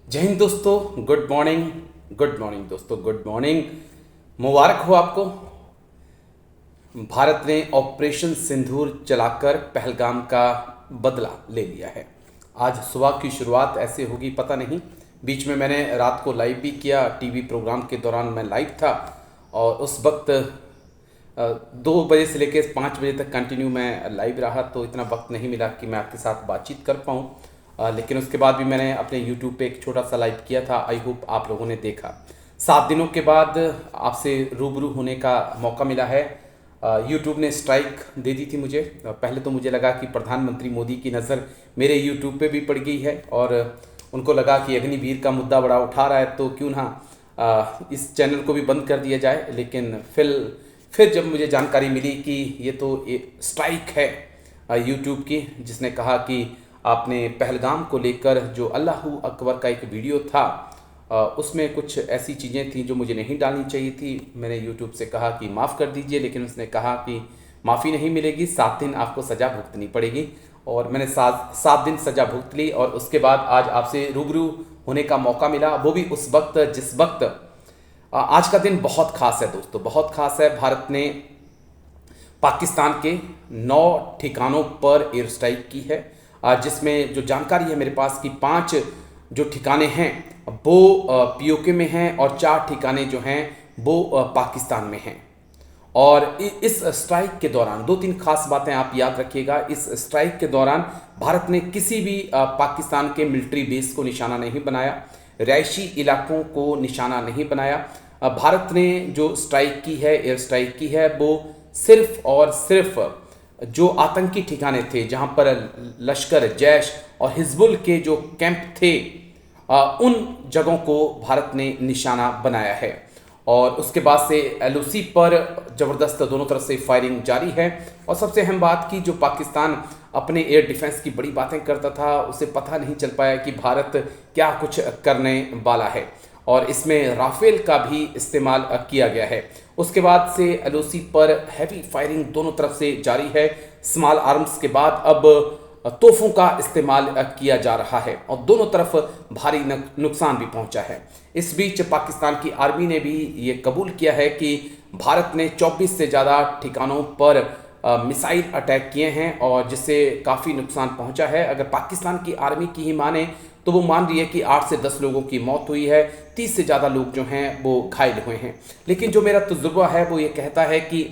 जय हिंद दोस्तों, good morning दोस्तों, गुड मॉर्निंग। मुबारक हो आपको। भारत ने ऑपरेशन सिंदूर चलाकर पहलगाम का बदला ले लिया है। आज सुबह की शुरुआत ऐसे होगी पता नहीं। बीच में मैंने रात को लाइव भी किया, टीवी प्रोग्राम के दौरान मैं लाइव था और उस वक्त 2 बजे से लेकर 5 बजे तक कंटिन्यू मैं लाइव रहा, तो इतना वक्त नहीं मिला कि मैं आपके साथ बातचीत कर पाऊँ। लेकिन उसके बाद भी मैंने अपने यूट्यूब पे एक छोटा सा लाइव किया था। आई होप आप लोगों ने देखा। 7 दिनों के बाद आपसे रूबरू होने का मौका मिला है। यूट्यूब ने स्ट्राइक दे दी थी मुझे। पहले तो मुझे लगा कि प्रधानमंत्री मोदी की नज़र मेरे यूट्यूब पे भी पड़ गई है और उनको लगा कि अग्निवीर का मुद्दा बड़ा उठा रहा है, तो क्यों ना इस चैनल को भी बंद कर दिया जाए। लेकिन फिर जब मुझे जानकारी मिली कि ये तो स्ट्राइक है यूट्यूब की, जिसने कहा कि आपने पहलगाम को लेकर जो अल्लाह अकबर का एक वीडियो था उसमें कुछ ऐसी चीज़ें थी जो मुझे नहीं डालनी चाहिए थी। मैंने यूट्यूब से कहा कि माफ़ कर दीजिए, लेकिन उसने कहा कि माफ़ी नहीं मिलेगी, 7 दिन आपको सज़ा भुगतनी पड़ेगी। और मैंने 7 दिन सज़ा भुगत ली और उसके बाद आज आपसे रूबरू होने का मौका मिला, वो भी उस वक्त जिस वक्त आज का दिन बहुत ख़ास है दोस्तों, बहुत ख़ास है। भारत ने पाकिस्तान के 9 ठिकानों पर एयर स्ट्राइक की है, जिसमें जो जानकारी है मेरे पास कि 5 जो ठिकाने हैं वो पीओके में हैं और 4 ठिकाने जो हैं वो पाकिस्तान में हैं। और इस स्ट्राइक के दौरान 2-3 खास बातें आप याद रखिएगा। इस स्ट्राइक के दौरान भारत ने किसी भी पाकिस्तान के मिलिट्री बेस को निशाना नहीं बनाया, रिहायशी इलाकों को निशाना नहीं बनाया। भारत ने जो स्ट्राइक की है, एयर स्ट्राइक की है, वो सिर्फ और सिर्फ जो आतंकी ठिकाने थे जहां पर लश्कर, जैश और हिजबुल के जो कैंप थे उन जगहों को भारत ने निशाना बनाया है। और उसके बाद से एलओसी पर ज़बरदस्त दोनों तरफ से फायरिंग जारी है। और सबसे अहम बात की जो पाकिस्तान अपने एयर डिफेंस की बड़ी बातें करता था, उसे पता नहीं चल पाया कि भारत क्या कुछ करने वाला है, और इसमें राफेल का भी इस्तेमाल किया गया है। उसके बाद से एलओसी पर हैवी फायरिंग दोनों तरफ से जारी है। स्मॉल आर्म्स के बाद अब तोहफों का इस्तेमाल किया जा रहा है और दोनों तरफ भारी नुकसान भी पहुंचा है। इस बीच पाकिस्तान की आर्मी ने भी ये कबूल किया है कि भारत ने 24 से ज़्यादा ठिकानों पर मिसाइल अटैक किए हैं और जिससे काफ़ी नुकसान पहुंचा है। अगर पाकिस्तान की आर्मी की ही माने तो वो मान रही है कि 8 से 10 लोगों की मौत हुई है, 30 से ज़्यादा लोग जो हैं वो घायल हुए हैं। लेकिन जो मेरा तजुर्बा है वो ये कहता है कि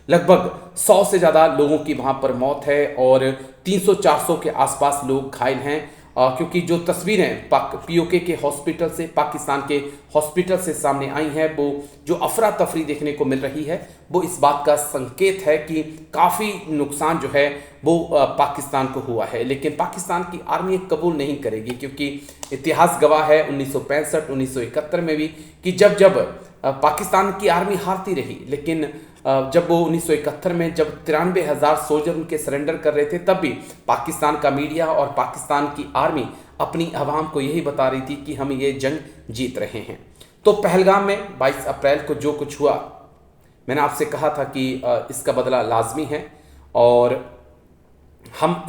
लगभग 100 से ज़्यादा लोगों की वहाँ पर मौत है और 300-400 के आसपास लोग घायल हैं। क्योंकि जो तस्वीरें पीओके के हॉस्पिटल से, पाकिस्तान के हॉस्पिटल से सामने आई हैं, वो जो अफरा तफरी देखने को मिल रही है वो इस बात का संकेत है कि काफ़ी नुकसान जो है वो पाकिस्तान को हुआ है। लेकिन पाकिस्तान की आर्मी कबूल नहीं करेगी, क्योंकि इतिहास गवाह है 1965, 1971 में भी कि जब जब पाकिस्तान की आर्मी हारती रही, लेकिन जब वो 1971 में जब 93,000 सोल्जर उनके सरेंडर कर रहे थे, तब भी पाकिस्तान का मीडिया और पाकिस्तान की आर्मी अपनी आवाम को यही बता रही थी कि हम ये जंग जीत रहे हैं। तो पहलगाम में 22 अप्रैल को जो कुछ हुआ, मैंने आपसे कहा था कि इसका बदला लाजमी है और हम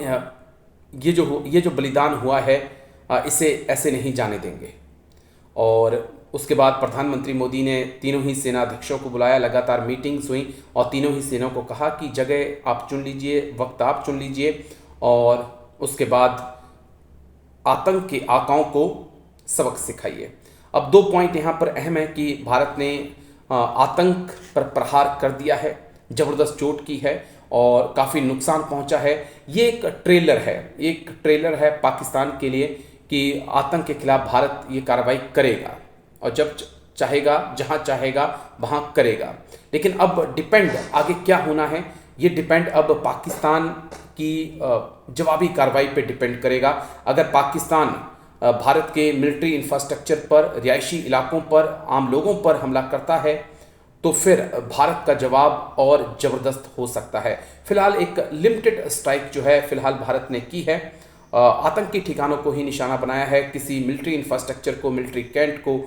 ये जो बलिदान हुआ है इसे ऐसे नहीं जाने देंगे। और उसके बाद प्रधानमंत्री मोदी ने तीनों ही सेनाध्यक्षों को बुलाया, लगातार मीटिंग्स हुई और तीनों ही सेनाओं को कहा कि जगह आप चुन लीजिए, वक्त आप चुन लीजिए और उसके बाद आतंक के आकाओं को सबक सिखाइए। अब 2 पॉइंट यहाँ पर अहम है कि भारत ने आतंक पर प्रहार कर दिया है, ज़बरदस्त चोट की है और काफ़ी नुकसान पहुँचा है। ये एक ट्रेलर है पाकिस्तान के लिए कि आतंक के खिलाफ भारत ये कार्रवाई करेगा और जब चाहेगा, जहां चाहेगा वहां करेगा। लेकिन अब डिपेंड आगे क्या होना है, ये डिपेंड अब पाकिस्तान की जवाबी कार्रवाई पे डिपेंड करेगा। अगर पाकिस्तान भारत के मिलिट्री इंफ्रास्ट्रक्चर पर, रिहायशी इलाकों पर, आम लोगों पर हमला करता है तो फिर भारत का जवाब और ज़बरदस्त हो सकता है। फिलहाल एक लिमिटेड स्ट्राइक जो है फिलहाल भारत ने की है, आतंकी ठिकानों को ही निशाना बनाया है, किसी मिलिट्री इंफ्रास्ट्रक्चर को, मिलिट्री कैंट को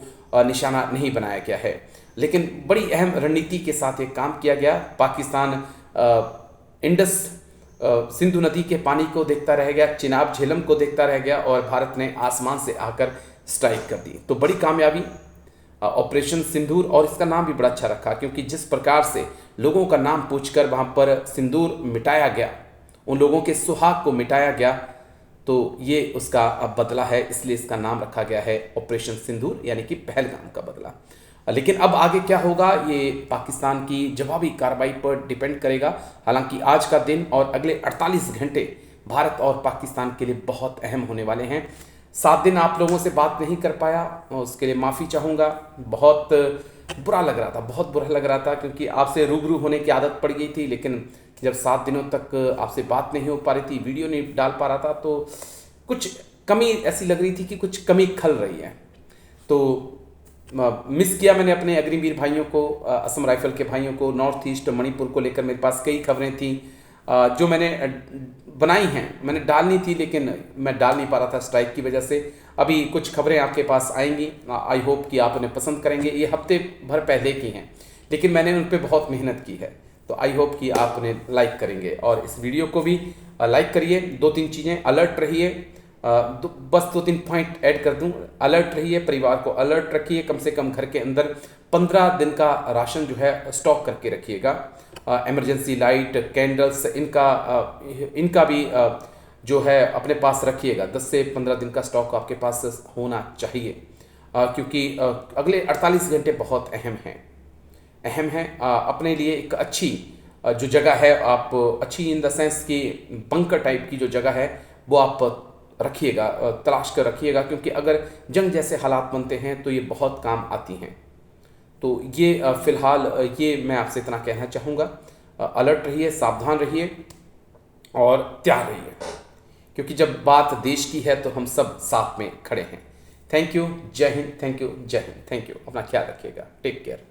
निशाना नहीं बनाया गया है। लेकिन बड़ी अहम रणनीति के साथ एक काम किया गया। पाकिस्तान इंडस सिंधु नदी के पानी को देखता रह गया, चिनाब झेलम को देखता रह गया और भारत ने आसमान से आकर स्ट्राइक कर दी। तो बड़ी कामयाबी ऑपरेशन सिंदूर, और इसका नाम भी बड़ा अच्छा रखा क्योंकि जिस प्रकार से लोगों का नाम पूछकर वहाँ पर सिंदूर मिटाया गया, उन लोगों के सुहाग को मिटाया गया, तो ये उसका बदला है, इसलिए इसका नाम रखा गया है ऑपरेशन सिंदूर, यानी कि पहलगाम का बदला। लेकिन अब आगे क्या होगा ये पाकिस्तान की जवाबी कार्रवाई पर डिपेंड करेगा। हालांकि आज का दिन और अगले 48 घंटे भारत और पाकिस्तान के लिए बहुत अहम होने वाले हैं। 7 दिन आप लोगों से बात नहीं कर पाया, उसके लिए माफ़ी चाहूँगा। बहुत बुरा लग रहा था, बहुत बुरा लग रहा था क्योंकि आपसे रूबरू होने की आदत पड़ गई थी, लेकिन जब 7 दिनों तक आपसे बात नहीं हो पा रही थी, वीडियो नहीं डाल पा रहा था, तो कुछ कमी ऐसी लग रही थी कि कुछ कमी खल रही है। तो मिस किया मैंने अपने अग्निवीर भाइयों को, असम राइफल के भाइयों को। नॉर्थ ईस्ट मणिपुर को लेकर मेरे पास कई खबरें थी जो मैंने बनाई हैं, मैंने डालनी थी, लेकिन मैं डाल नहीं पा रहा था स्ट्राइक की वजह से। अभी कुछ खबरें आपके पास आएंगी, आई होप कि आप उन्हें पसंद करेंगे। ये हफ्ते भर पहले की हैं, लेकिन मैंने उन पर बहुत मेहनत की है, तो आई होप कि आप उन्हें लाइक करेंगे। और इस वीडियो को भी लाइक करिए। 2-3 चीज़ें, अलर्ट रहिए, बस 2-3 पॉइंट ऐड कर दूं। अलर्ट रहिए, परिवार को अलर्ट रखिए, कम से कम घर के अंदर 15 दिन का राशन जो है स्टॉक करके रखिएगा। इमरजेंसी लाइट, कैंडल्स, इनका भी जो है अपने पास रखिएगा। 10 से 15 दिन का स्टॉक आपके पास होना चाहिए, क्योंकि अगले 48 घंटे बहुत अहम हैं अपने लिए। एक अच्छी जो जगह है, आप अच्छी इन द सेंस की बंकर टाइप की जो जगह है वो आप रखिएगा, तलाश कर रखिएगा, क्योंकि अगर जंग जैसे हालात बनते हैं तो ये बहुत काम आती हैं। तो ये फ़िलहाल ये मैं आपसे इतना कहना चाहूँगा। अलर्ट रहिए, सावधान रहिए और तैयार रहिए, क्योंकि जब बात देश की है तो हम सब साथ में खड़े हैं। थैंक यू, जय हिंद। थैंक यू, जय हिंद। Thank you. अपना ख्याल रखिएगा। Take care.